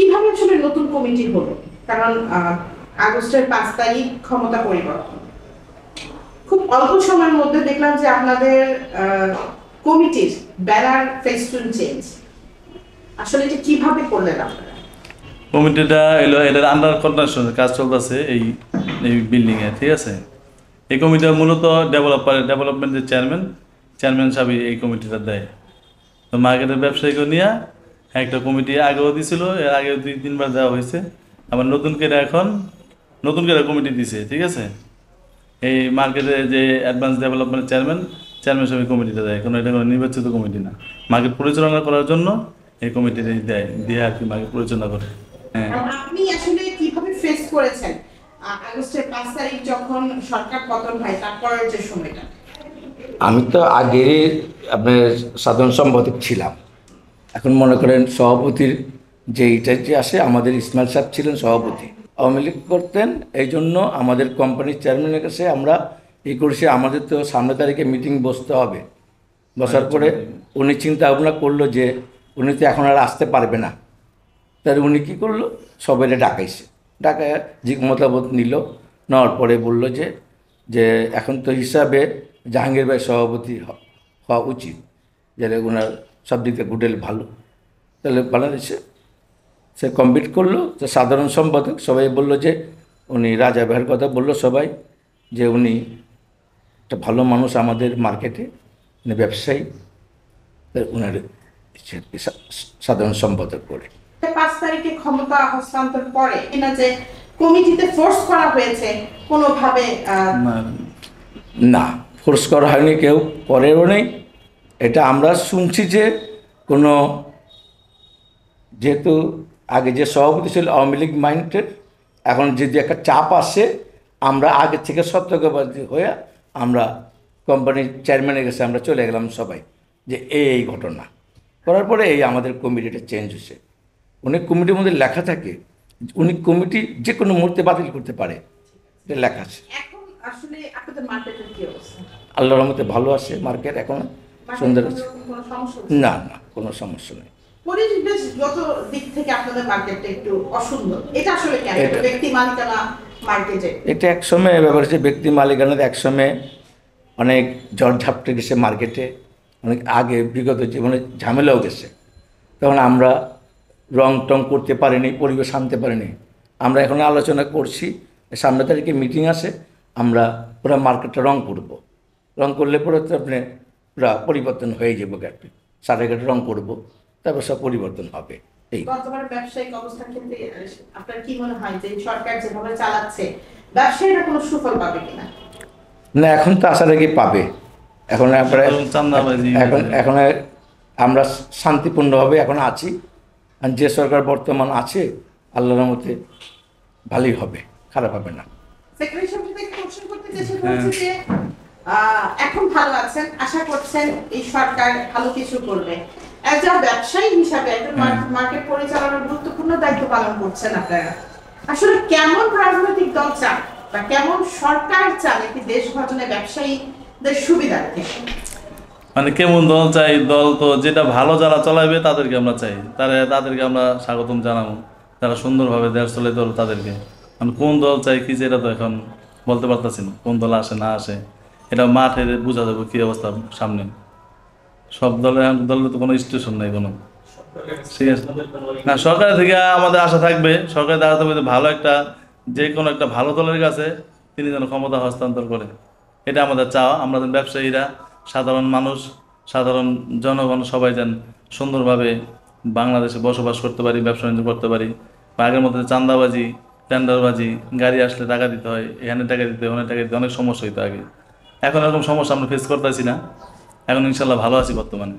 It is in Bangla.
কিভাবে আসলে নতুন কমিটি হলো? কারণ আগস্টের 5 তারিখ ক্ষমতা পরিবর্তন, খুব অল্প সময়ের মধ্যে দেখলাম যে আপনাদের কমিটির ব্যানার ফেস্টুন চেঞ্জ। আসলে এটা কিভাবে করলেন আপনারা? কমিটিটা এলো, এটার আন্ডার কনস্ট্রাকশনের কাজ চলতেছে এই এই বিল্ডিংয়ে, ঠিক আছে। এই কমিটিটা মূলত ডেভেলপমেন্টের চেয়ারম্যান সাহেব এই কমিটিটা দেয়। তো মার্কেটের ব্যবসায়ীকে নিয়ে একটা কমিটি আগেও দিছিল, এর আগে 2-3 বার দেওয়া হয়েছে। আবার নতুন করে কমিটি দিছে, ঠিক আছে। এই মার্কেটে যে অ্যাডভান্স ডেভেলপমেন্ট চেয়ারম্যান সাহেব কমিটিটা দেয়, কোনো এটা কোনো নির্বাচিত কমিটি না। মার্কেট পরিচালনা করার জন্য এই কমিটিটা দেয়, দিয়ে আর কি মার্কেট পরিচালনা করে। হ্যাঁ, আপনি আসলে কিভাবে ফেস করেছেন আগস্টের 5 তারিখ যখন সরকার পতন হয় তারপরের যে সময়টা? আমি তো আগে আপনার সাধারণ সম্পাদক ছিলাম। এখন মনে করেন সভাপতির যে এইটা যে আসে, আমাদের ইসমাইল সাহেব ছিলেন সভাপতি, আওয়ামী লীগ করতেন। এই জন্য আমাদের কোম্পানির চেয়ারম্যানের কাছে আমরা এই করেছি, আমাদের তো সামনের তারিখে মিটিং বসতে হবে। বসার পরে উনি চিন্তা ভাবনা করলো যে উনি তো এখন আর আসতে পারবে না, তাহলে উনি কী করলো, সবাই ডাকাইছে, ডাকায় মতামত নিল। নেওয়ার পরে বললো যে এখন তো হিসাবে জাহাঙ্গীর ভাই সভাপতি হওয়া উচিত, যারা ওনার সব দিক থেকে গুডেল ভালো, তাহলে বাংলাদেশে সে কমপ্লিট করলো। তো সাধারণ সম্পাদক সবাই বললো যে উনি রাজা ভাইয়ের কথা বললো সবাই, যে উনি একটা ভালো মানুষ আমাদের মার্কেটে, উনি ব্যবসায়ী, ওনার সাধারণ সম্পাদক করে। 5 তারিখে ক্ষমতা হস্তান্তর পরে কিনা যে কমিটিতে ফোর্স করা হয়েছে কোনোভাবে? না, ফোর্স করা হয়নি, কেউ করেও নেই। এটা আমরা শুনছি যে কোনো, যেহেতু আগে যে সভাপতি ছিল আওয়ামী লীগ মাইন্ডের, এখন যদি একটা চাপ আসে, আমরা আগে থেকে সতর্কবাদী হয়ে আমরা কোম্পানির চেয়ারম্যানের কাছে আমরা চলে গেলাম সবাই, যে এই ঘটনা করার পরে এই আমাদের কমিটিটা চেঞ্জ হয়েছে। উনি কমিটির মধ্যে লেখা থাকে, উনি কমিটি যে কোনো মুহূর্তে বাতিল করতে পারে, এটা লেখা আছে। এখন আসলে আপনাদের মার্কেটের কি অবস্থা? আল্লাহর রহমতে ভালো আছে মার্কেট, এখন সুন্দর আছে। কোনো সমস্যা? না না, কোনো সমস্যা নেই। পরিবেশগত দিক থেকে আপনাদের মার্কেটটা একটু অসুন্দর, এটা আসলে কেন? ব্যক্তি মালিকানা মার্কেটে এটা একসময় ব্যাপার হচ্ছে, ব্যক্তি মালিকানার একসময় অনেক ঝড় ঝাপটে গেছে মার্কেটে, অনেক আগে বিগত জীবনে ঝামেলাও গেছে। তখন আমরা রং টং করতে পারিনি, পরিবেশ আনতে পারিনি। আমরা এখন আলোচনা করছি, সামনের তারিখে মিটিং আছে, আমরা পুরো মার্কেটটা রং করব। রং করলে পরে তো আপনি পুরো পরিবর্তন হয়ে যাবো, ঘাটে সাড়ে ঘাটে রং করবো, তারপর সব পরিবর্তন হবে। এই বর্তমানে ব্যবসায়িক অবস্থার ক্ষেত্রে আপনার কি মনে হয় যে সরকার যেভাবে চালাচ্ছে ব্যবসায়ীরা কোনো সুফল পাবে কিনা? না, এখন তো আশা রেখে পাবে। এখন আমরা এখন আমরা শান্তিপূর্ণভাবে এখন আছি। আর যে সরকার বর্তমান আছে, আল্লাহর মতে ভালোই হবে, খারাপ হবে না। সেক্রেটারি সাহেব থেকে কোশ্চেন করতে চেষ্টা করছি যে এখন ভালো আছেন, আশা করছেন এই সরকার ভালো কিছু করবে। একজন ব্যবসায়ী হিসাবে একজন মার্কেট পরিচালনার গুরুত্বপূর্ণ দায়িত্ব পালন করছেন আপনারা। আসলে কেমন রাজনৈতিক দল চান বা কেমন সরকার চান একটি দেশ গঠনে ব্যবসায়ীদের সুবিধার্থে? মানে কেমন দল চাই? দল তো যেটা ভালো যারা চালাবে তাদেরকে আমরা চাই, তাদেরকে আমরা স্বাগতম জানাবো, যারা সুন্দরভাবে দেশ চলে দল তাদেরকে। মানে কোন দল চাই কি সেটা তো এখন বলতে পারতেছি না, কোন দল আসে না আসে এটা মাঠে বোঝা যাবে কি অবস্থা সামনে। সব দলের তো কোনো স্টেশন নেই কোনো, ঠিক আছে না। সরকারের থেকে আমাদের আশা থাকবে, সরকারের দ্বারা তবে ভালো একটা, যে কোনো একটা ভালো দলের কাছে তিনি যেন ক্ষমতা হস্তান্তর করে, এটা আমাদের চাওয়া। আমরা ব্যবসায়ীরা, সাধারণ মানুষ, সাধারণ জনগণ সবাই যেন সুন্দরভাবে বাংলাদেশে বসবাস করতে পারি, ব্যবসা বাণিজ্য করতে পারি। বা আগের মধ্যে চাঁদাবাজি, টেন্ডারবাজি, গাড়ি আসলে টাকা দিতে হয়, এখানে টাকা দিতে হয়, ওখানে টাকা দিতে, অনেক সমস্যা হইতো আগে। এখন এরকম সমস্যা আমরা ফেস করতেছি না, এখন ইনশাল্লাহ ভালো আছি বর্তমানে।